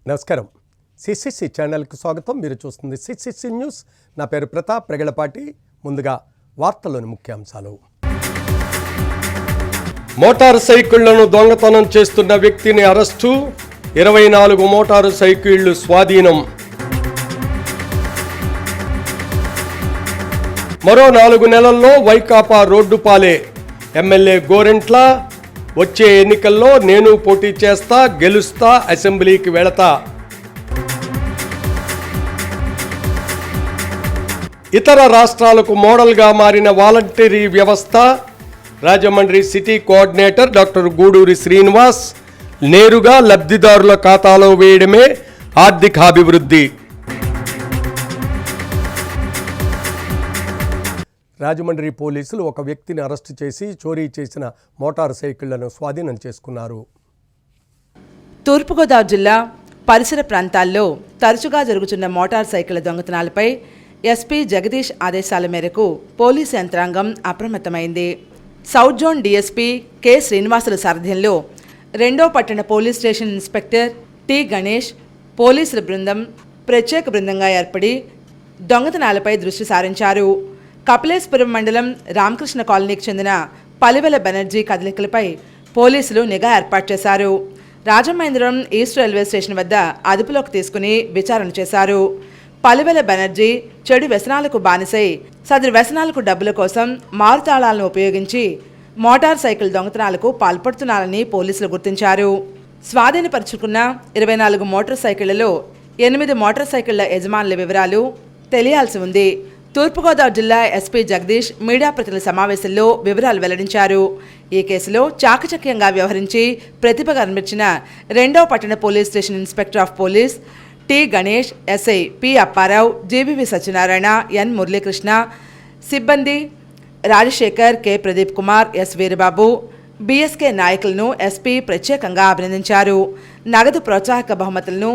నమస్కారం. సిసిసి ఛానల్కు స్వాగతం. మీరు చూస్తుంది సిసిసి న్యూస్. నా పేరు ప్రతాప్ రెగలపాటి. ముందుగా వార్తల్లోని ముఖ్యాంశాలు. మోటారు సైకిళ్లను దొంగతనం చేస్తున్న వ్యక్తిని అరెస్టు. 24 మోటారు సైకిళ్లు స్వాధీనం. మరో 4 నెలల్లో వైకాపా రోడ్డుపాలే. ఎమ్మెల్యే గోరెంట్ల వచ్చే ఎన్నికల్లో నేను పోటీ చేస్తా, గెలుస్తా, అసెంబ్లీకి వెళతా. ఇతర రాష్ట్రాలకు మోడల్గా మారిన వాలంటరీ వ్యవస్థ. Rajahmundry city coordinator doctor Guduri Srinivas నేరుగా లబ్ధిదారుల ఖాతాలో వేయడమే ఆర్థికాభివృద్ధి. రాజమండ్రి పోలీసులు ఒక వ్యక్తిని అరెస్టు చేసి చోరీ చేసిన మోటారు సైకిళ్లను స్వాధీనం చేసుకున్నారు. తూర్పుగోదావరి జిల్లా పరిసర ప్రాంతాల్లో తరచుగా జరుగుతున్న మోటార్ సైకిళ్ల దొంగతనాలపై ఎస్పీ జగదీష్ ఆదేశాల మేరకు పోలీసు యంత్రాంగం అప్రమత్తమైంది. సౌత్ జోన్ డీఎస్పీ కె శ్రీనివాసుల సారథ్యంలో 2వ పట్టణ police station inspector T Ganesh పోలీసుల బృందం ప్రత్యేక బృందంగా ఏర్పడి దొంగతనాలపై దృష్టి సారించారు. కపిలేశ్వరం మండలం రామకృష్ణ కాలనీకి చెందిన పలివెల బెనర్జీ కదలికలపై పోలీసులు నిఘా ఏర్పాటు చేశారు. రాజమహేంద్రవరం ఈస్ట్ రైల్వే స్టేషన్ వద్ద అదుపులోకి తీసుకుని విచారణ చేశారు. పలివెల బెనర్జీ చెడు వ్యసనాలకు బానిసై సదరు వ్యసనాలకు డబ్బుల కోసం మారుతాళాలను ఉపయోగించి మోటార్ సైకిల్ దొంగతనాలకు పాల్పడుతున్నారని పోలీసులు గుర్తించారు. స్వాధీనపరుచుకున్న 24 మోటార్ సైకిళ్లలో 8 మోటార్ సైకిళ్ల యజమానుల వివరాలు తెలియాల్సి ఉంది. తూర్పుగోదావరి జిల్లా ఎస్పీ జగదీష్ మీడియా ప్రతినిధుల సమావేశంలో వివరాలు వెల్లడించారు. ఈ కేసులో చాకచక్యంగా వ్యవహరించి ప్రతిభ కనిపించిన 2వ పట్టణ police station inspector of police T Ganesh, SI P Apparao, GBV Satyanarayana, N Muralikrishna, సిబ్బంది Rajasekhar, K Pradeep Kumar, S Veerababu, BSK నాయకులను ఎస్పీ ప్రత్యేకంగా అభినందించారు. నగదు ప్రోత్సాహక బహుమతులను,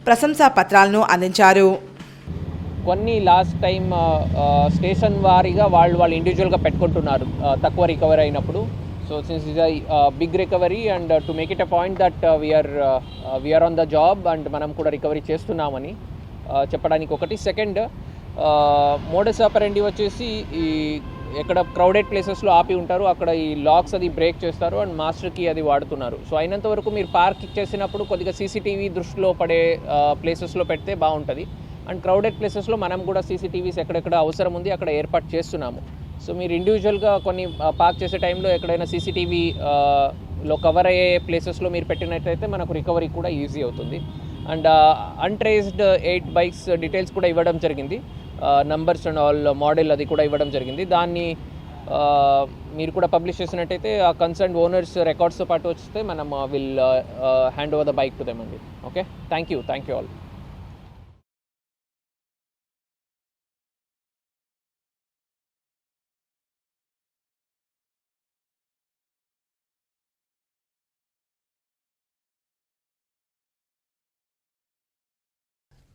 ప్రశంసా పత్రాలను అందించారు. కొన్ని లాస్ట్ టైం స్టేషన్ వారీగా వాళ్ళు ఇండివిజువల్గా పెట్టుకుంటున్నారు తక్కువ రికవరీ అయినప్పుడు. So since is big recovery and to make it a point that we are on the job and మనం కూడా రికవరీ చేస్తున్నామని చెప్పడానికి ఒకటి. సెకండ్, మోడస్ ఆపరెండి వచ్చేసి ఈ ఎక్కడ క్రౌడెడ్ ప్లేసెస్లో ఆపి ఉంటారు, అక్కడ ఈ లాక్స్ అది బ్రేక్ చేస్తారు అండ్ మాస్టర్కి అది వాడుతున్నారు. సో అయినంత వరకు మీరు పార్క్ చేసినప్పుడు కొద్దిగా సీసీటీవీ దృష్టిలో పడే ప్లేసెస్లో పెడితే బాగుంటుంది. అండ్ క్రౌడెడ్ ప్లేసెస్లో మనం కూడా సీసీటీవీస్ ఎక్కడెక్కడ అవసరం ఉంది అక్కడ ఏర్పాటు చేస్తున్నాము. సో మీరు ఇండివిజువల్గా కొన్ని పార్క్ చేసే టైంలో ఎక్కడైనా సీసీటీవీలో కవర్ అయ్యే ప్లేసెస్లో మీరు పెట్టినట్టయితే మనకు రికవరీ కూడా ఈజీ అవుతుంది. అండ్ అన్ట్రేస్డ్ 8 బైక్స్ డీటెయిల్స్ కూడా ఇవ్వడం జరిగింది, నంబర్స్ అండ్ ఆల్ మోడల్ అది కూడా ఇవ్వడం జరిగింది. దాన్ని మీరు కూడా పబ్లిష్ చేసినట్టయితే ఆ కన్సర్న్ ఓనర్స్ రికార్డ్స్తో పాటు వస్తే మనం will hand over the bike to them అండి. Okay, thank you all.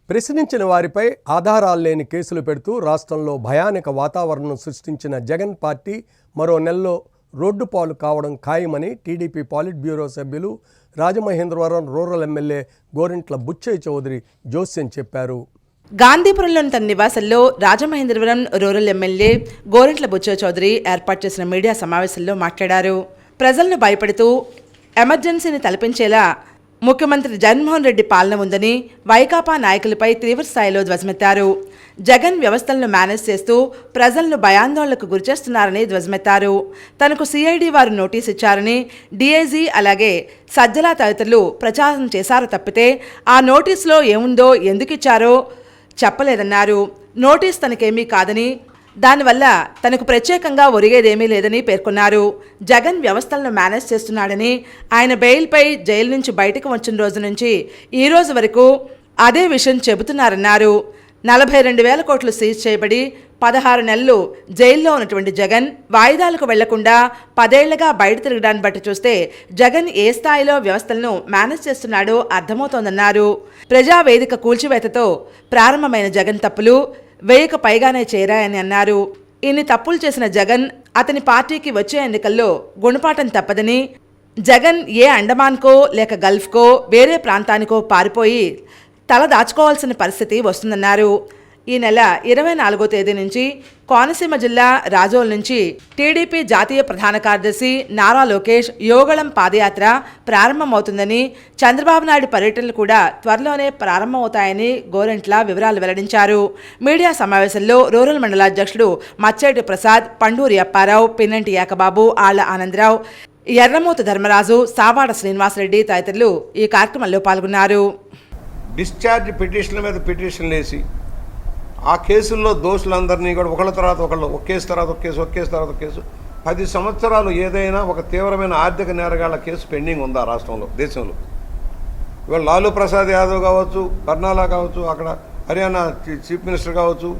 ప్రశ్నించిన వారిపై ఆధారాలు లేని కేసులు పెడుతూ రాష్ట్రంలో భయానక వాతావరణం సృష్టించిన జగన్ పార్టీ మరో నెలలో రోడ్డు పాలు కావడం ఖాయమని టీడీపీ పాలిట్ బ్యూరో సభ్యులు రాజమహేంద్రవరం రూరల్ ఎమ్మెల్యే గోరెంట్ల బుచ్చయ్య చౌదరి జోస్యం చెప్పారు. గాంధీపురంలోని తన నివాసంలో రాజమహేంద్రవరం రూరల్ ఎమ్మెల్యే గోరెంట్ల బుచ్చయ్య చౌదరి ఏర్పాటు చేసిన మీడియా సమావేశంలో మాట్లాడారు. ప్రజలను భయపెడుతూ ఎమర్జెన్సీని తలపించేలా ముఖ్యమంత్రి జగన్మోహన్ రెడ్డి పాలన ఉందని వైకాపా నాయకులపై తీవ్ర స్థాయిలో ధ్వజమెత్తారు. జగన్ వ్యవస్థలను మేనేజ్ చేస్తూ ప్రజలను భయాందోళనకు గురిచేస్తున్నారని ధ్వజమెత్తారు. తనకు సిఐడి వారు నోటీస్ ఇచ్చారని డీఐజీ అలాగే సజ్జల తదితరులు ప్రచారం చేశారు తప్పితే ఆ నోటీసులో ఏముందో ఎందుకు ఇచ్చారో చెప్పలేదన్నారు. నోటీస్ తనకేమీ కాదని దానివల్ల తనకు ప్రత్యేకంగా ఒరిగేదేమీ లేదని పేర్కొన్నారు. జగన్ వ్యవస్థలను మేనేజ్ చేస్తున్నాడని, ఆయన బెయిల్పై జైలు నుంచి బయటకు వచ్చిన రోజు నుంచి ఈ రోజు వరకు అదే విషయం చెబుతున్నారన్నారు. 42,000 కోట్లు సీజ్ చేయబడి 16 నెలలు జైల్లో ఉన్నటువంటి జగన్ వాయిదాలకు వెళ్లకుండా 10 ఏళ్లుగా బయట తిరగడాన్ని బట్టి చూస్తే జగన్ ఏ స్థాయిలో వ్యవస్థలను మేనేజ్ చేస్తున్నాడో అర్థమవుతోందన్నారు. ప్రజావేదిక కూల్చివేతతో ప్రారంభమైన జగన్ తప్పులు 1000కు పైగానే చేరాయని అన్నారు. ఇన్ని తప్పులు చేసిన జగన్ అతని పార్టీకి వచ్చే ఎన్నికల్లో గుణపాఠం తప్పదని జగన్ ఏ అండమాన్కో లేక గల్ఫ్కో వేరే ప్రాంతానికో పారిపోయి తల దాచుకోవాల్సిన పరిస్థితి వస్తుందన్నారు. ఈ నెల 24వ తేదీ నుంచి కోనసీమ జిల్లా రాజోల్ నుంచి టీడీపీ జాతీయ ప్రధాన కార్యదర్శి నారా లోకేష్ యోగళం పాదయాత్ర ప్రారంభమవుతుందని, చంద్రబాబు నాయుడు పర్యటనలు కూడా త్వరలోనే ప్రారంభమవుతాయని గోరంట్ల వివరాలు వెల్లడించారు. మీడియా సమావేశంలో రూరల్ మండల అధ్యక్షుడు మచ్చేటి ప్రసాద్, పండూరి అప్పారావు, పిన్నంటి ఏకబాబు, ఆళ్ల ఆనందరావు, ఎర్రమూత ధర్మరాజు, సావాడ శ్రీనివాసరెడ్డి తదితరులు ఈ కార్యక్రమంలో పాల్గొన్నారు. డిశ్చార్జ్ పిటిషన్ల మీద పిటిషన్లు వేసి ఆ కేసుల్లో దోషులందరినీ కూడా ఒకళ్ళ తర్వాత ఒకళ్ళు, ఒక కేసు తర్వాత ఒక కేసు, ఒక కేసు తర్వాత ఒక కేసు, 10 సంవత్సరాలు ఏదైనా ఒక తీవ్రమైన ఆర్థిక నేరగాళ్ల కేసు పెండింగ్ ఉందా రాష్ట్రంలో, దేశంలో? ఇవాళ లాలూ ప్రసాద్ యాదవ్ కావచ్చు, కర్నాలా కావచ్చు, అక్కడ హర్యానా చీఫ్ మినిస్టర్ కావచ్చు,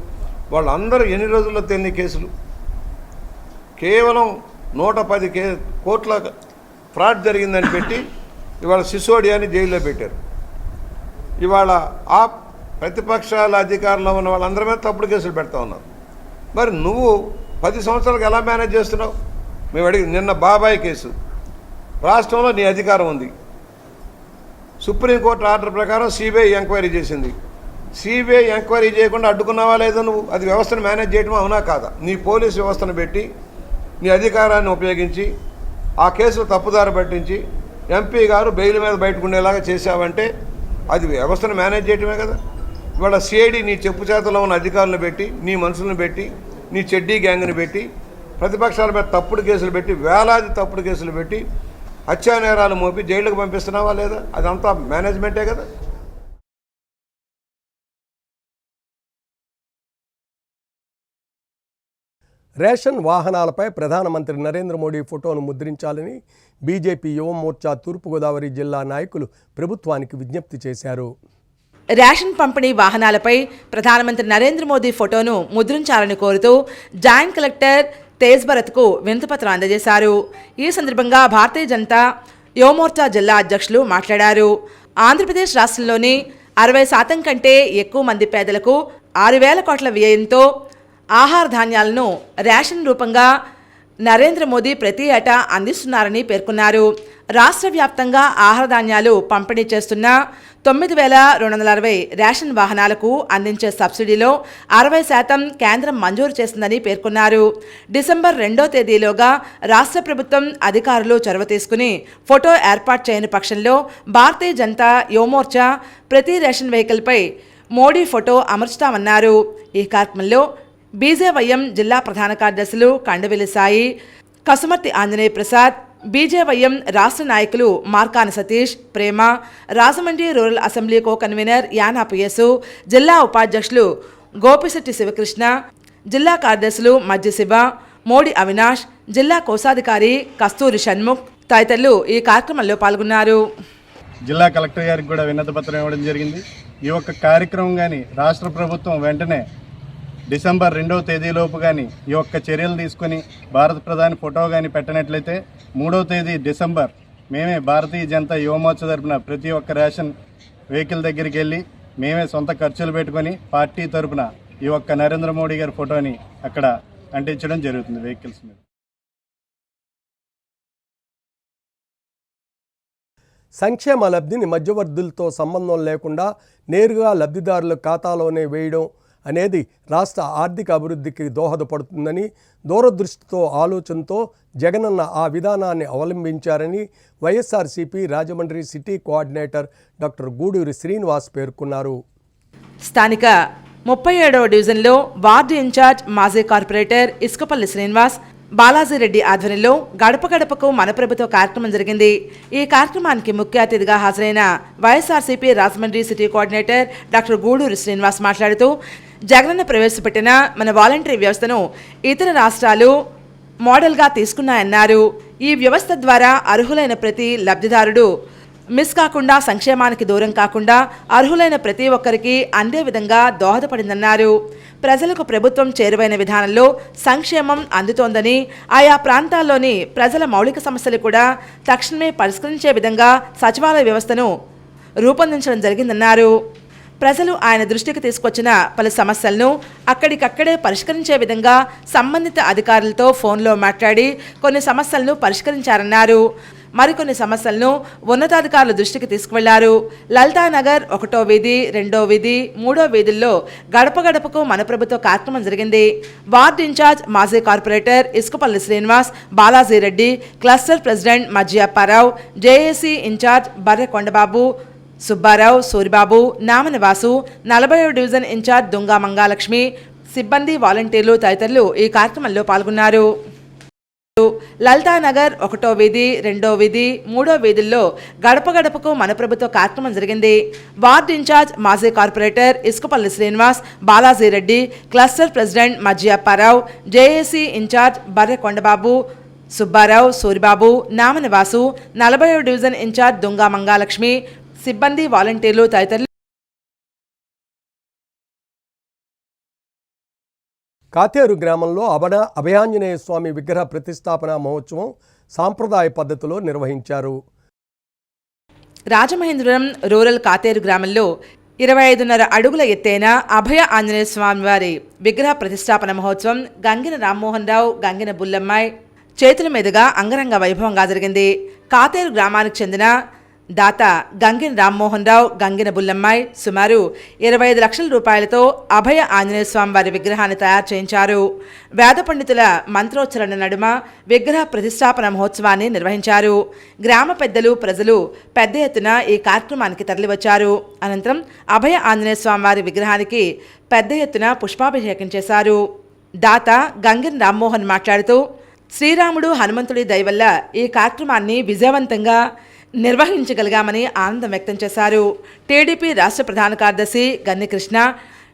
వాళ్ళందరూ ఎన్ని రోజుల్లో తెలియని కేసులు. కేవలం 110 కోట్ల ఫ్రాడ్ జరిగిందని పెట్టి ఇవాళ సిసోడియాని జైల్లో పెట్టారు. ఇవాళ ఆ ప్రతిపక్షాల అధికారంలో ఉన్న వాళ్ళందరి మీద తప్పుడు కేసులు పెడతా ఉన్నారు. మరి నువ్వు 10 సంవత్సరాలకు ఎలా మేనేజ్ చేస్తున్నావు? మేము అడిగి నిన్న బాబాయ్ కేసు, రాష్ట్రంలో నీ అధికారం ఉంది, సుప్రీంకోర్టు ఆర్డర్ ప్రకారం సిబిఐ ఎంక్వైరీ చేసింది. సిబిఐ ఎంక్వైరీ చేయకుండా అడ్డుకున్నావా లేదో నువ్వు? అది వ్యవస్థను మేనేజ్ చేయడం అవునా కాదా? నీ పోలీసు వ్యవస్థను పెట్టి నీ అధికారాన్ని ఉపయోగించి ఆ కేసులు తప్పుదారి పట్టించి ఎంపీ గారు బెయిల్ మీద బయటకు ఉండేలాగా చేశావంటే అది వ్యవస్థను మేనేజ్ చేయడమే కదా. ఇవాళ సిఐడి నీ చెప్పు చేతలో ఉన్న అధికారులను పెట్టి, నీ మనుషులను పెట్టి, నీ చెడ్డీ గ్యాంగ్ని పెట్టి, ప్రతిపక్షాల మీద తప్పుడు కేసులు పెట్టి, వేలాది తప్పుడు కేసులు పెట్టి, హత్యానేరాలు మోపి జైళ్ళకు పంపిస్తున్నావా లేదా? అదంతా మేనేజ్మెంటే కదా. రేషన్ వాహనాలపై ప్రధానమంత్రి నరేంద్ర మోడీ ఫోటోను ముద్రించాలని బీజేపీ యువ మోర్చా తూర్పుగోదావరి జిల్లా నాయకులు ప్రభుత్వానికి విజ్ఞప్తి చేశారు. రేషన్ పంపిణీ వాహనాలపై ప్రధానమంత్రి నరేంద్ర మోదీ ఫోటోను ముద్రించాలని కోరుతూ జాయింట్ కలెక్టర్ తేజ్ భరత్కు వినతిపత్రం అందజేశారు. ఈ సందర్భంగా భారతీయ జనతా యువమోర్చా జిల్లా అధ్యక్షులు మాట్లాడారు. ఆంధ్రప్రదేశ్ రాష్ట్రంలోని 60% కంటే ఎక్కువ మంది పేదలకు 6,000 కోట్ల వ్యయంతో ఆహార ధాన్యాలను రేషన్ రూపంగా నరేంద్ర మోదీ ప్రతి ఏటా అందిస్తున్నారని పేర్కొన్నారు. రాష్ట్ర వ్యాప్తంగా ఆహార ధాన్యాలు పంపిణీ చేస్తున్న 9,260 రేషన్ వాహనాలకు అందించే సబ్సిడీలో 60% కేంద్రం మంజూరు చేసిందని పేర్కొన్నారు. డిసెంబర్ 2వ తేదీలోగా రాష్ట్ర ప్రభుత్వం అధికారులు చొరవ తీసుకుని ఫోటో ఏర్పాటు చేయని పక్షంలో భారతీయ జనతా యువమోర్చా ప్రతి రేషన్ వెహికల్పై మోడీ ఫోటో అమర్చుతామన్నారు. ఈ కార్యక్రమంలో బీజేవైఎం జిల్లా ప్రధాన కార్యదర్శులు కండవెల్లి సాయి, కసుమర్తి ఆంజనేయ ప్రసాద్, బీజేవైఎం రాష్ట్ర నాయకులు Markani Satish, Prema, Rajahmundry rural assembly co convener Yana పియసు, జిల్లా ఉపాధ్యక్షులు గోపిశెట్టి శివకృష్ణ, జిల్లా కార్యదర్శులు మధ్య శివ, మోడి అవినాష్, జిల్లా కోశాధికారి కస్తూరి షణ్ముఖ్ తదితరులు ఈ కార్యక్రమంలో పాల్గొన్నారు. జిల్లా కలెక్టర్ గారికి కూడా వినతి పత్రం ఇవ్వడం జరిగింది. ఈ యొక్క కార్యక్రమం కానీ రాష్ట్ర ప్రభుత్వం వెంటనే డిసెంబర్ 2వ తేదీలోపు కానీ ఈ యొక్క చర్యలు తీసుకొని భారత ప్రధాని ఫోటో కానీ పెట్టినట్లయితే 3వ తేదీ డిసెంబర్ మేమే భారతీయ జనతా యువమోర్చా తరపున ప్రతి ఒక్క రేషన్ వెహికల్ దగ్గరికి వెళ్ళి మేమే సొంత ఖర్చులు పెట్టుకొని పార్టీ తరపున ఈ ఒక్క నరేంద్ర మోడీ గారి ఫోటోని అక్కడ అంటించడం జరుగుతుంది వెహికల్స్ మీద. సంక్షేమ లబ్ధిని మధ్యవర్తులతో సంబంధం లేకుండా నేరుగా లబ్ధిదారుల ఖాతాలోనే వేయడం అనేది రాష్ట్ర ఆర్థిక అభివృద్ధికి దోహదపడుతుందని, దూరదృష్టితో ఆలోచనతో జగనన్న ఆ విధానాన్ని అవలంబించారని YSRCP Rajahmundry city coordinator doctor Guduri Srinivas పేర్కొన్నారు. స్థానిక 37వ డివిజన్లో వార్డు ఇన్ఛార్జ్ మాజీ కార్పొరేటర్ ఇసుకపల్లి శ్రీనివాస్, బాలాజీరెడ్డి ఆధ్వర్యంలో గడప గడపకు మన ప్రభుత్వ కార్యక్రమం జరిగింది. ఈ కార్యక్రమానికి ముఖ్య అతిథిగా హాజరైన YSRCP Rajahmundry city coordinator doctor Guduri Srinivas మాట్లాడుతూ జగనన్న ప్రవేశపెట్టిన మన వాలంటరీ వ్యవస్థను ఇతర రాష్ట్రాలు మోడల్గా తీసుకున్నాయన్నారు. ఈ వ్యవస్థ ద్వారా అర్హులైన ప్రతి లబ్ధిదారుడు మిస్ కాకుండా, సంక్షేమానికి దూరం కాకుండా అర్హులైన ప్రతి ఒక్కరికి అందే విధంగా దోహదపడిందన్నారు. ప్రజలకు ప్రభుత్వం చేరువైన విధానంలో సంక్షేమం అందుతోందని, ఆయా ప్రాంతాల్లోని ప్రజల మౌలిక సమస్యలు కూడా తక్షణమే పరిష్కరించే విధంగా సచివాలయ వ్యవస్థను రూపొందించడం జరిగిందన్నారు. ప్రజలు ఆయన దృష్టికి తీసుకొచ్చిన పలు సమస్యలను అక్కడికక్కడే పరిష్కరించే విధంగా సంబంధిత అధికారులతో ఫోన్లో మాట్లాడి కొన్ని సమస్యలను పరిష్కరించారన్నారు. మరికొన్ని సమస్యలను ఉన్నతాధికారుల దృష్టికి తీసుకువెళ్లారు. లలితానగర్ 1వ వీధి, 2వ వీధి, 3వ వీధుల్లో గడప గడపకు మన ప్రభుత్వ కార్యక్రమం జరిగింది. వార్డు ఇన్ఛార్జ్ మాజీ corporator Isukapalli Srinivas, Balaji Reddy, cluster president Majji Apparao, JAC incharge Barre Kondababu, Subbarao, Suribabu, Namanivasu, 40వ డివిజన్ ఇన్ఛార్జ్ దుంగా మంగాలక్ష్మి, సిబ్బంది, వాలంటీర్లు తదితరులు ఈ కార్యక్రమంలో పాల్గొన్నారు. లలితానగర్ 1వ వీధి, 2వ వీధి, 3వ వీధుల్లో గడప గడపకు మన ప్రభుత్వ కార్యక్రమం జరిగింది. వార్డు ఇన్ఛార్జ్ మాజీ corporator Isukapalli Srinivas, Balaji Reddy, cluster president Majji Apparao, JAC incharge Barre Kondababu, Subbarao, Suribabu, Namanivasu, 40వ డివిజన్ ఇన్ఛార్జ్ దుంగా మంగాలక్ష్మి, సిబ్బంది, వాలంటీర్లు తదితరులు. కాతేరు గ్రామంలో అభయాంజనేయ స్వామి విగ్రహ ప్రతిష్టాపన మహోత్సవం సాంప్రదాయ పద్ధతిలో నిర్వహించారు. రాజమహేంద్రవరం రూరల్ కాతేరు గ్రామంలో 25.5 అడుగుల ఎత్తైన అభయ ఆంజనేయ స్వామి వారి విగ్రహ ప్రతిష్టాపన మహోత్సవం గంగిన రామ్మోహన్ రావు, గంగిన బుల్లమ్మాయి చేతుల మీదుగా అంగరంగ వైభవంగా జరిగింది. కాతేరు గ్రామానికి చెందిన దాత గంగిన రామ్మోహన్ రావు, గంగిన బుల్లమ్మాయి సుమారు 25 లక్షల రూపాయలతో అభయ ఆంజనేయ స్వామి వారి విగ్రహాన్ని తయారు చేయించారు. వేద పండితుల మంత్రోచ్చరణ నడుమ విగ్రహ ప్రతిష్టాపన మహోత్సవాన్ని నిర్వహించారు. గ్రామ పెద్దలు, ప్రజలు పెద్ద ఎత్తున ఈ కార్యక్రమానికి తరలివచ్చారు. అనంతరం అభయ ఆంజనేయ స్వామి వారి విగ్రహానికి పెద్ద ఎత్తున పుష్పాభిషేకం చేశారు. దాత గంగిన రామ్మోహన్ మాట్లాడుతూ, శ్రీరాముడు, హనుమంతుడి దయ వల్ల ఈ కార్యక్రమాన్ని విజయవంతంగా నిర్వహించగలిగామని ఆనందం వ్యక్తం చేశారు. టీడీపీ రాష్ట్ర ప్రధాన కార్యదర్శి గన్ని కృష్ణ,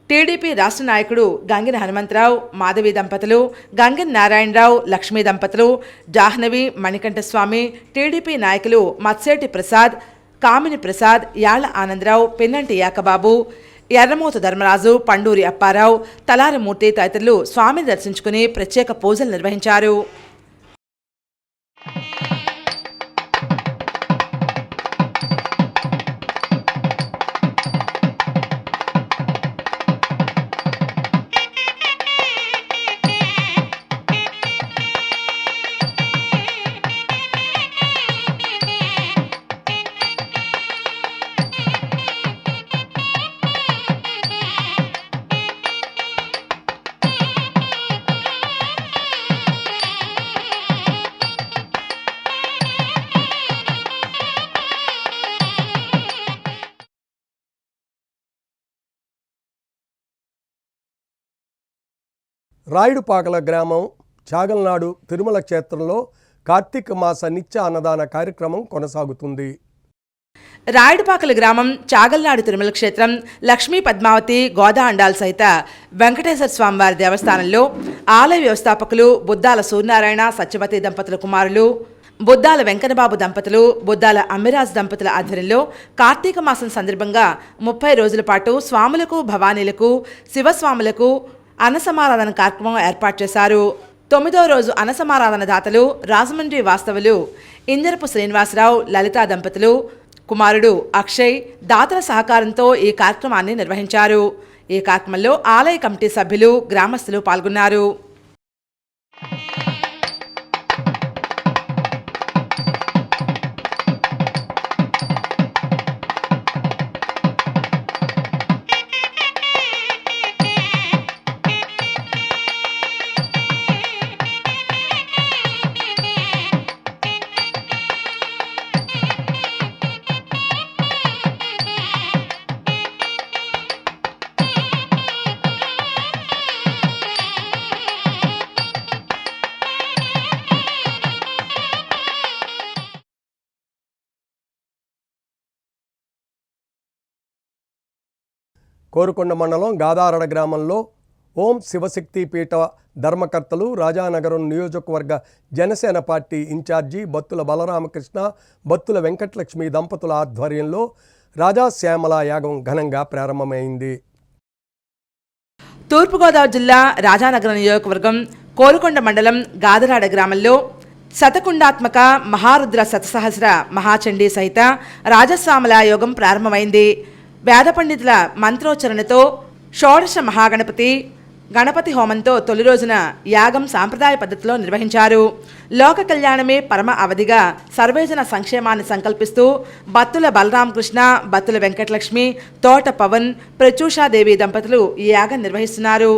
టీడీపీ రాష్ట్ర నాయకుడు గంగిన హనుమంతరావు, మాధవి దంపతులు, గంగిన నారాయణరావు, లక్ష్మీ దంపతులు, జాహ్నవి, మణికంఠస్వామి, టీడీపీ నాయకులు మత్సేటి ప్రసాద్, కామిని ప్రసాద్, యాళ్ల ఆనందరావు, పిన్నంటి యాకబాబు, ఎర్రమోత ధర్మరాజు, పండూరి అప్పారావు, తలారమూర్తి తదితరులు స్వామిని దర్శించుకుని ప్రత్యేక పూజలు నిర్వహించారు. రాయుడుపాకల గ్రామం చాగల్నాడు తిరుమల క్షేత్రంలో కార్తీక మాస నిత్య అన్నదాన కార్యక్రమం కొనసాగుతుంది. రాయుడుపాకల గ్రామం చాగల్నాడు తిరుమల క్షేత్రం లక్ష్మీ పద్మావతి గోదా అండాల్ సహిత వెంకటేశ్వర స్వామివారి దేవస్థానంలో ఆలయ వ్యవస్థాపకులు బుద్దాల సూర్యనారాయణ సత్యవతి దంపతుల కుమారులు బుద్దాల వెంకన్నబాబు దంపతులు, బుద్దాల అమ్మిరాజ్ దంపతుల ఆధ్వర్యంలో కార్తీక మాసం సందర్భంగా 30 రోజుల పాటు స్వాములకు, భవానీలకు, శివస్వాములకు అన్నసమారాధన కార్యక్రమం ఏర్పాటు చేశారు. 9వ రోజు అన్నసమారాధన దాతలు రాజమండ్రి వాస్తవులు ఇంజరపు శ్రీనివాసరావు, లలితా దంపతులు కుమారుడు అక్షయ్ దాతల సహకారంతో ఈ కార్యక్రమాన్ని నిర్వహించారు. ఈ కార్యక్రమంలో ఆలయ కమిటీ సభ్యులు, గ్రామస్తులు పాల్గొన్నారు. కోరుకొండ మండలం గాదారడ గ్రామంలో ఓం శివశక్తి పీఠ ధర్మకర్తలు, రాజానగరం నియోజకవర్గ జనసేన పార్టీ ఇన్ఛార్జి బత్తుల బలరామకృష్ణ, బత్తుల వెంకటలక్ష్మి దంపతుల ఆధ్వర్యంలో రాజాశ్యామల యాగం ఘనంగా ప్రారంభమైంది. తూర్పుగోదావరి జిల్లా రాజానగరం నియోజకవర్గం కోరుకొండ మండలం గాదరాడ గ్రామంలో శతకుండాత్మక మహారుద్ర శతసహస్ర మహాచండీ సహిత రాజశ్యామల యోగం ప్రారంభమైంది. వేద పండితుల మంత్రోచ్చరణతో షోడశ మహాగణపతి గణపతి హోమంతో తొలి రోజున యాగం సాంప్రదాయ పద్ధతిలో నిర్వహించారు. లోక కళ్యాణమే పరమ అవధిగా సర్వేజన సంక్షేమాన్ని సంకల్పిస్తూ బత్తుల బలరామకృష్ణ, బత్తుల వెంకటలక్ష్మి, తోట పవన్, ప్రత్యూషాదేవి దంపతులు ఈ యాగం నిర్వహిస్తున్నారు.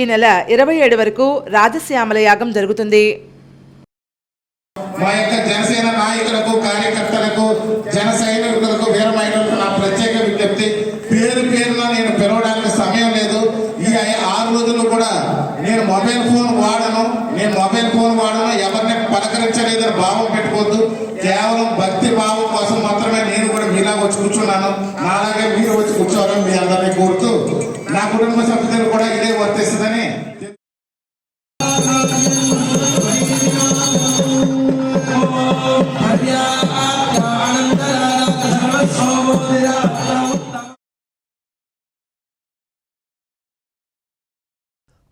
ఈ నెల 27 వరకు రాజశ్యామల యాగం జరుగుతుంది. మా యొక్క జనసేన నాయకులకు, కార్యకర్తలకు, జన సైనికులకు, వీర మహిళలకు నా ప్రత్యేక విజ్ఞప్తి. పేరు పేరున నేను పిలవడానికి సమయం లేదు. ఈ 6 రోజులు కూడా నేను మొబైల్ ఫోన్ వాడను, ఎవరిని పలకరించలేదని భావం పెట్టుకోవద్దు. కేవలం భక్తి భావం కోసం మాత్రమే నేను కూడా మీలా వచ్చి కూర్చున్నాను. నాలాగే మీరు వచ్చి కూర్చోవాలని మీ అందరినీ కోరుతూ నా కుటుంబ సభ్యులు కూడా ఇదే వర్తిస్తుందని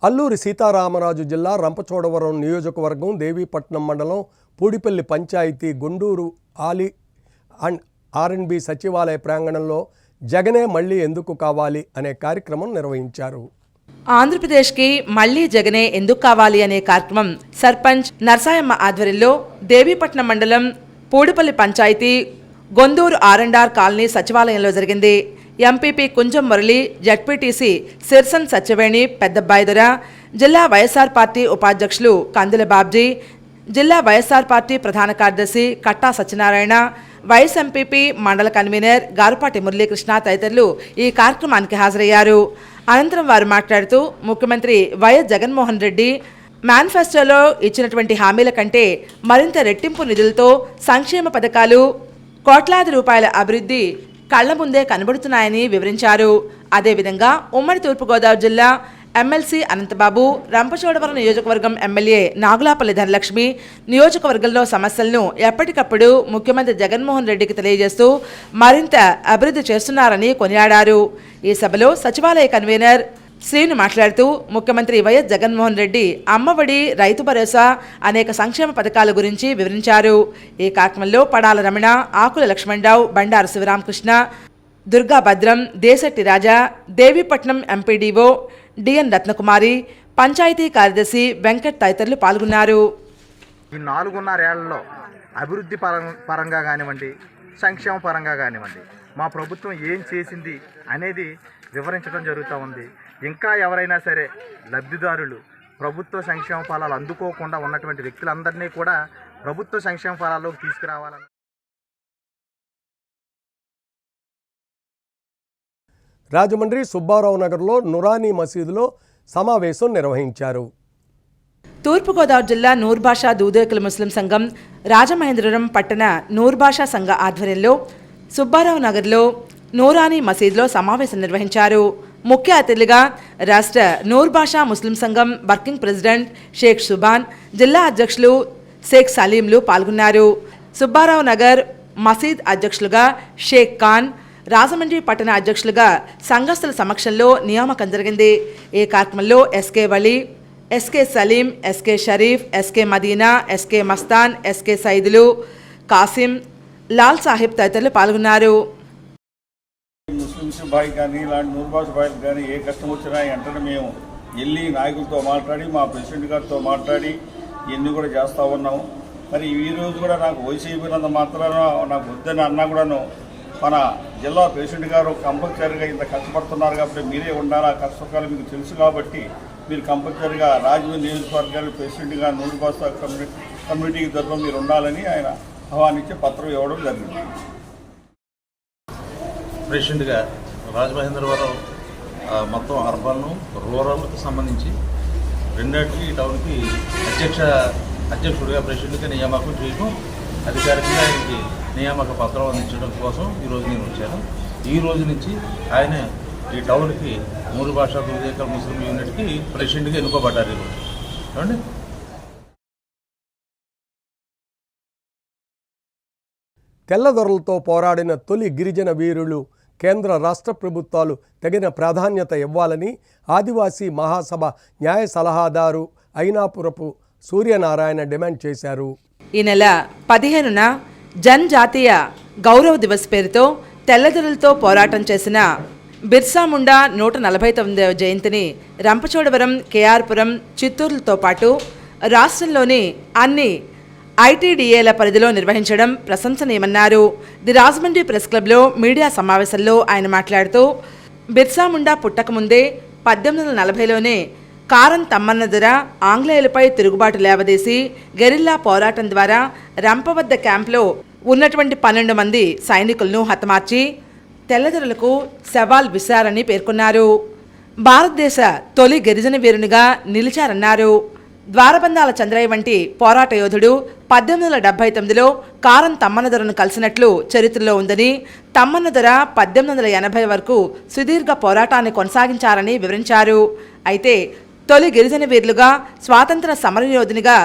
అల్లూరి సీతారామరాజు జిల్లా రంపచోడవరం నియోజకవర్గం దేవీపట్నం మండలం పూడిపల్లి పంచాయతీ గుండూరు ఆలి అండ్ ఆర్ఎండ్బి సచివాలయ ప్రాంగణంలో జగనే మళ్లీ ఎందుకు కావాలి అనే కార్యక్రమం నిర్వహించారు. ఆంధ్రప్రదేశ్కి మళ్లీ జగనే ఎందుకు కావాలి అనే కార్యక్రమం సర్పంచ్ నర్సాయమ్మ ఆధ్వర్యంలో దేవీపట్నం మండలం పూడిపల్లి పంచాయతీ గొందూరు ఆర్&ఆర్ కాలనీ సచివాలయంలో జరిగింది. ఎంపీపీ కుంజం మురళి, జడ్పీటీసీ సిర్సన్ సత్యవేణి పెద్దబ్బాయిదొర, జిల్లా వైఎస్ఆర్ పార్టీ ఉపాధ్యక్షులు కందుల బాబ్జీ, జిల్లా వైఎస్ఆర్ పార్టీ ప్రధాన కార్యదర్శి కట్టా సత్యనారాయణ, వైఎస్ ఎంపీపీ మండల కన్వీనర్ గారుపాటి మురళీకృష్ణ తదితరులు ఈ కార్యక్రమానికి హాజరయ్యారు. అనంతరం వారు మాట్లాడుతూ ముఖ్యమంత్రి వైఎస్ జగన్మోహన్ రెడ్డి మేనిఫెస్టోలో ఇచ్చినటువంటి హామీల కంటే మరింత రెట్టింపు నిధులతో సంక్షేమ పథకాలు, కోట్లాది రూపాయల అభివృద్ధి కళ్ల ముందే కనబడుతున్నాయని వివరించారు. అదేవిధంగా ఉమ్మడి తూర్పుగోదావరి జిల్లా ఎమ్మెల్సీ అనంతబాబు, రంపచోడవరం నియోజకవర్గం ఎమ్మెల్యే నాగులాపల్లి ధనలక్ష్మి నియోజకవర్గంలో సమస్యలను ఎప్పటికప్పుడు ముఖ్యమంత్రి జగన్మోహన్ రెడ్డికి తెలియజేస్తూ మరింత అభివృద్ధి చేస్తున్నారని కొనియాడారు. ఈ సభలో సచివాలయ కన్వీనర్ శ్రీను మాట్లాడుతూ ముఖ్యమంత్రి వైఎస్ జగన్మోహన్ రెడ్డి అమ్మఒడి, రైతు భరోసా అనేక సంక్షేమ పథకాల గురించి వివరించారు. ఈ కార్యక్రమంలో పడాల రమణ, ఆకుల లక్ష్మణరావు, బండారు శివరామకృష్ణ, దుర్గా భద్రం, దేశెట్టి రాజా, దేవీపట్నం ఎంపీడీఓ డిఎన్ రత్నకుమారి, పంచాయతీ కార్యదర్శి వెంకట్ తదితరులు పాల్గొన్నారు. ఈ 4.5 ఏళ్లలో అభివృద్ధి పరంగా కానివ్వండి, సంక్షేమ పరంగా కానివ్వండి, మా ప్రభుత్వం ఏం చేసింది అనేది వివరించడం జరుగుతూ ఉంది. ఇంకా ఎవరైనా సరే లబ్ధిదారులు ప్రభుత్వ సంక్షేమ ఫలాలు అందుకోకుండా ఉన్నటువంటి వ్యక్తులందరినీ కూడా ప్రభుత్వ సంక్షేమ ఫలాల్లోకి తీసుకురావాలని రాజమండ్రి సుబ్బారావు నగర్లో నురానీ మసీదులో సమావేశం నిర్వహించారు. తూర్పుగోదావరి జిల్లా నూర్భాషా దూదేకుల ముస్లిం సంఘం రాజమహేంద్రవరం పట్టణ నూర్భాషా సంఘ ఆధ్వర్యంలో సుబ్బారావు నగర్లో నూరానీ మసీదులో సమావేశం నిర్వహించారు. ముఖ్య అతిథులుగా రాష్ట్ర నూర్భాషా ముస్లిం సంఘం వర్కింగ్ ప్రెసిడెంట్ షేక్ సుబాన్, జిల్లా అధ్యక్షులు షేక్ సలీంలు పాల్గొన్నారు. సుబ్బారావు నగర్ మసీద్ అధ్యక్షులుగా షేక్ ఖాన్, రాజమండ్రి పట్టణ అధ్యక్షులుగా సంఘస్థుల సమక్షంలో నియామకం జరిగింది. ఈ కార్యక్రమంలో SK Vali, SK Saleem, SK Sharif, SK Madina, SK Mastan, SK Saidulu, Kasim, Lal Sahib తదితరులు పాల్గొన్నారు. ముస్లిమ్స్ బాయ్ కానీ ఇలాంటి నూర్భాష బాయ్కి కానీ ఏ కష్టం వచ్చినా వెంటనే మేము వెళ్ళి నాయకులతో మాట్లాడి, మా ప్రెసిడెంట్ గారితో మాట్లాడి ఇవన్నీ కూడా చేస్తూ ఉన్నాము. మరి ఈ రోజు కూడా నాకు వయసు అయిపోయినంత మాత్రాన నాకు వద్దని అన్నా కూడాను మన జిల్లా ప్రెసిడెంట్ గారు కంపల్సరీగా ఇంత కష్టపడుతున్నారు కాబట్టి మీరే ఉండాలి, ఆ కష్టకాలం మీకు తెలుసు కాబట్టి మీరు కంపల్సరీగా రాజమండ్రి నియోజకవర్గానికి ప్రెసిడెంట్గా నూర్భాష కమ్యూనిటీకి తరఫున మీరు ఉండాలని ఆయన ఆహ్వానించి పత్రం ఇవ్వడం జరిగింది. ప్రెసిడెంట్గా రాజమహేంద్రవరం మొత్తం అర్బన్, రూరల్కి సంబంధించి రెండింటికి ఈ టౌన్కి అధ్యక్షుడిగా ప్రెసిడెంట్గా నియామకం చేయడం, అధికారికంగా ఆయనకి నియామక పత్రం అందించడం కోసం ఈరోజు నేను వచ్చాను. ఈ రోజు నుంచి ఆయన ఈ టౌన్కి నూర్భాషా దూదేకుల ముస్లిం యూనిట్కి ప్రెసిడెంట్గా ఎన్నుకోబడ్డారు ఈరోజు. చూడండి, తెల్లదొరలతో పోరాడిన తొలి గిరిజన వీరులు కేంద్ర రాష్ట్ర ప్రభుత్వాలు తగిన ప్రాధాన్యత ఇవ్వాలని ఆదివాసీ మహాసభ న్యాయ సలహాదారు అయినాపురపు సూర్యనారాయణ డిమాండ్ చేశారు. ఈ నెల 15న జనజాతీయ గౌరవ దివస్ పేరుతో తెల్లదొరలతో పోరాటం చేసిన బిర్సా ముండా 149వ జయంతిని రంపచోడవరం, కేఆర్పురం, చిత్తూరులతో పాటు రాష్ట్రంలోని అన్ని ఐటీడీఏల పరిధిలో నిర్వహించడం ప్రశంసనీయమన్నారు. ది రాజమండ్రి ప్రెస్ క్లబ్లో మీడియా సమావేశంలో ఆయన మాట్లాడుతూ, బిర్సా ముండా పుట్టకముందే 1840లోనే కారం తమ్మన్న దొర ఆంగ్లేయులపై తిరుగుబాటు లేవదీసి గెరిల్లా పోరాటం ద్వారా రంప వద్ద క్యాంప్లో ఉన్నటువంటి 12 మంది సైనికులను హతమార్చి తెల్లదొరలకు సవాల్ విసిరారని పేర్కొన్నారు. భారతదేశ తొలి గిరిజన వీరునిగా నిలిచారన్నారు. ద్వారబంధాల చంద్రయ్య వంటి పోరాట యోధుడు 1879లో కారం తమ్మన్నదొరను కలిసినట్లు చరిత్రలో ఉందని, తమ్మన్నదొర 1880 వరకు సుదీర్ఘ పోరాటాన్ని కొనసాగించారని వివరించారు. అయితే తొలి గిరిజన వీరులుగా, స్వాతంత్ర సమరయోధునిగా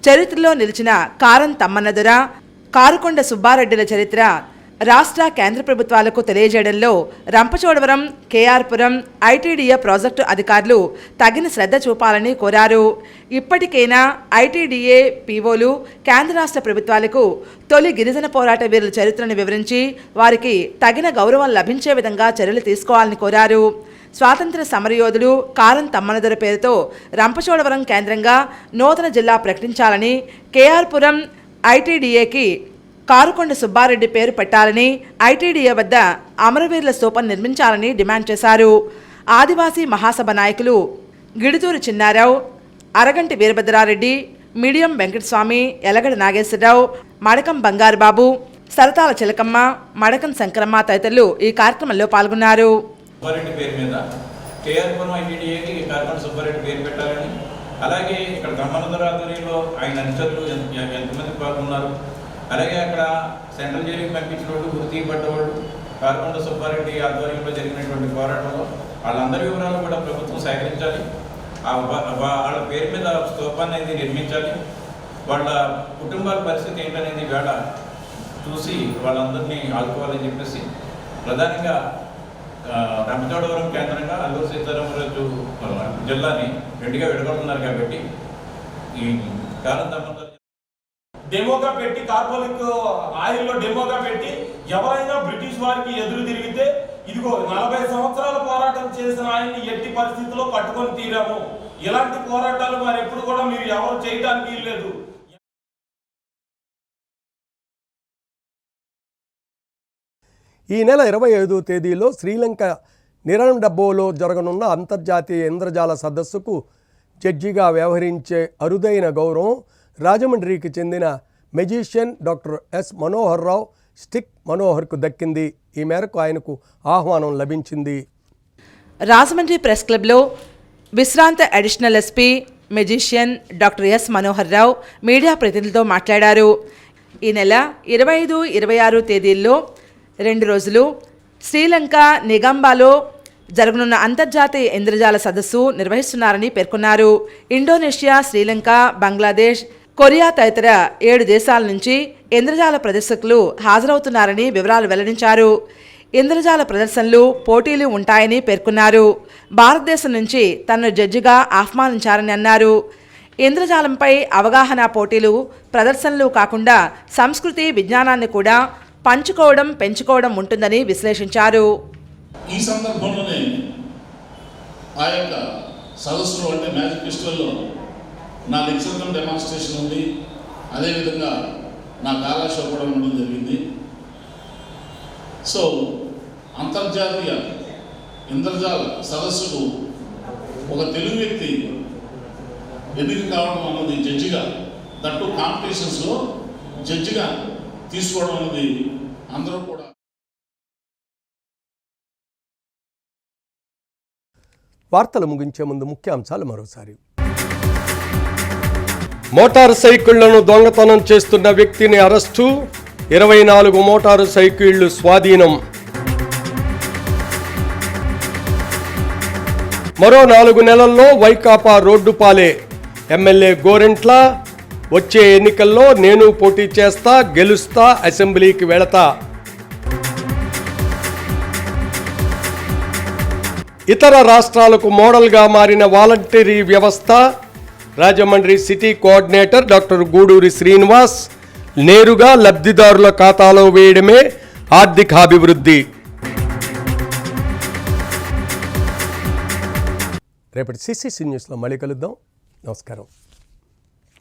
చరిత్రలో నిలిచిన కారం తమ్మన్నదొర, కారుకొండ సుబ్బారెడ్డిల చరిత్ర రాష్ట్ర, కేంద్ర ప్రభుత్వాలకు తెలియజేయడంలో రంపచోడవరం, కేఆర్పురం ఐటీడీఏ ప్రాజెక్టు అధికారులు తగిన శ్రద్ధ చూపాలని కోరారు. ఇప్పటికైనా ఐటీడీఏ పీఓలు కేంద్ర రాష్ట్ర ప్రభుత్వాలకు తొలి గిరిజన పోరాట వీరుల చరిత్రను వివరించి వారికి తగిన గౌరవం లభించే విధంగా చర్యలు తీసుకోవాలని కోరారు. స్వాతంత్ర సమరయోధుడు కారం తమ్మన్నదొర పేరుతో రంపచోడవరం కేంద్రంగా నూతన జిల్లా ప్రకటించాలని, కేఆర్పురం ఐటీడీఏకి కారుకొండ సుబ్బారెడ్డి పేరు పెట్టాలని, ఐటీడీఏ వద్ద అమరవీరుల స్తూపం నిర్మించాలని డిమాండ్ చేశారు. ఆదివాసీ మహాసభ నాయకులు గిడుతూరి చిన్నారావు, అరగంటి వీరభద్రారెడ్డి, మీడియం వెంకటస్వామి, ఎలగడ నాగేశ్వరరావు, మడకం బంగారుబాబు, సరతాల చిలకమ్మ, మడకం శంకరమ్మ తదితరులు ఈ కార్యక్రమంలో పాల్గొన్నారు. సుబ్బారెడ్డి పేరు మీద కేఆర్పురం ఐటీడీఏకి కారుకొండ సుబ్బారెడ్డి పేరు పెట్టాలని, అలాగే ఇక్కడ తమ్మన్నదొర ఆధ్వర్యంలో ఆయన అనుచరులు ఎంతమంది పాల్గొన్నారు, అలాగే అక్కడ సెంట్రల్ జైలుకి పంపించిన వాళ్ళు, గురి తీయబడ్డవాళ్ళు, కారుకొండ సుబ్బారెడ్డి ఆధ్వర్యంలో జరిగినటువంటి పోరాటంలో వాళ్ళందరి వివరాలు కూడా ప్రభుత్వం సేకరించాలి. వాళ్ళ పేరు మీద స్తూపాన్ని అనేది నిర్మించాలి. వాళ్ళ కుటుంబాల పరిస్థితి ఏంటనేది వేళ చూసి వాళ్ళందరినీ ఆదుకోవాలని చెప్పేసి ప్రధానంగా రంపచోడవరం కేంద్రంగా అల్లూరు సీతారామరాజు జిల్లాని 2గా విడగొడుతున్నారు. కాబట్టి ఈ కారం తమ్మన్నదొర డెమోగా పెట్టి, కార్బోనిక్ ఆయిల్లో డెమోగా పెట్టి ఎవరైనా బ్రిటిష్ వారికి ఎదురు తిరిగితే ఇదిగో 40 సంవత్సరాల పోరాటం చేసిన ఆయన్ని ఎట్టి పరిస్థితుల్లో పట్టుకొని తీరాము. ఇలాంటి పోరాటాలు మరి ఎప్పుడు కూడా మీరు ఎవరు చేయడానికి వీల్లేదు. ఈ నెల 25వ తేదీలో శ్రీలంక నిరండబ్బోలో జరగనున్న అంతర్జాతీయ ఇంద్రజాల సదస్సుకు జడ్జిగా వ్యవహరించే అరుదైన గౌరవం రాజమండ్రికి చెందిన మెజిషియన్ డాక్టర్ ఎస్ మనోహర్ రావు స్టిక్ మనోహర్కు దక్కింది. ఈ మేరకు ఆయనకు ఆహ్వానం లభించింది. రాజమండ్రి ప్రెస్ క్లబ్లో విశ్రాంత additional SP magician doctor S Manohar Rao media ప్రతినిధులతో మాట్లాడారు. ఈ నెల 25, 26 తేదీల్లో 2 రోజులు శ్రీలంక నిగంబాలో జరగనున్న అంతర్జాతీయ ఇంద్రజాల సదస్సు నిర్వహిస్తున్నారని పేర్కొన్నారు. ఇండోనేషియా, శ్రీలంక, బంగ్లాదేశ్, కొరియా తదితర 7 దేశాల నుంచి ఇంద్రజాల ప్రదర్శకులు హాజరవుతున్నారని వివరాలు వెల్లడించారు. ఇంద్రజాల ప్రదర్శనలు, పోటీలు ఉంటాయని పేర్కొన్నారు. భారతదేశం నుంచి తనను జడ్జిగా ఆహ్వానించారని అన్నారు. ఇంద్రజాలంపై అవగాహన పోటీలు, ప్రదర్శనలు కాకుండా సంస్కృతి, విజ్ఞానాన్ని కూడా పంచుకోవడం, పెంచుకోవడం ఉంటుందని విశ్లేషించారు. ఈ సందర్భంలోనే ఆ యొక్క సదస్సులో అంటే మ్యాజిక్ ఫెస్టివల్లో నా లెక్చర్ కమ్ డెమాన్స్ట్రేషన్ ఉంది, అదేవిధంగా నా గాలా షో కూడా ఉండడం జరిగింది. సో అంతర్జాతీయ ఇంద్రజాల సదస్సుకు ఒక తెలుగు వ్యక్తి ఎన్నిక కావడం అన్నది జడ్జిగా, దట్టు కాంపిటీషన్స్లో జడ్జిగా తీసుకోవడం అన్నది అందరూ కూడా. వార్తలు ముగించే ముందు ముఖ్యాంశాలు మరోసారి. మోటారు సైకిళ్లను దొంగతనం చేస్తున్న వ్యక్తిని అరెస్టు, 24 మోటారు సైకిళ్లు స్వాధీనం. మరో 4 నెలల్లో వైకాపా రోడ్డు పాలే. ఎమ్మెల్యే గోరెంట్ల, వచ్చే ఎన్నికల్లో నేను పోటీ చేస్తా, గెలుస్తా, అసెంబ్లీకి వెళతా. ఇతర రాష్ట్రాలకు మోడల్గా మారిన వాలంటరీ వ్యవస్థ. Rajahmundry city coordinator doctor Guduri Srinivas, నేరుగా లబ్ధిదారుల ఖాతాలో వేయడమే ఆర్థికాభివృద్ధి. రేపటి సిసిసి న్యూస్లో మళ్ళీ కలుద్దాం. నమస్కారం.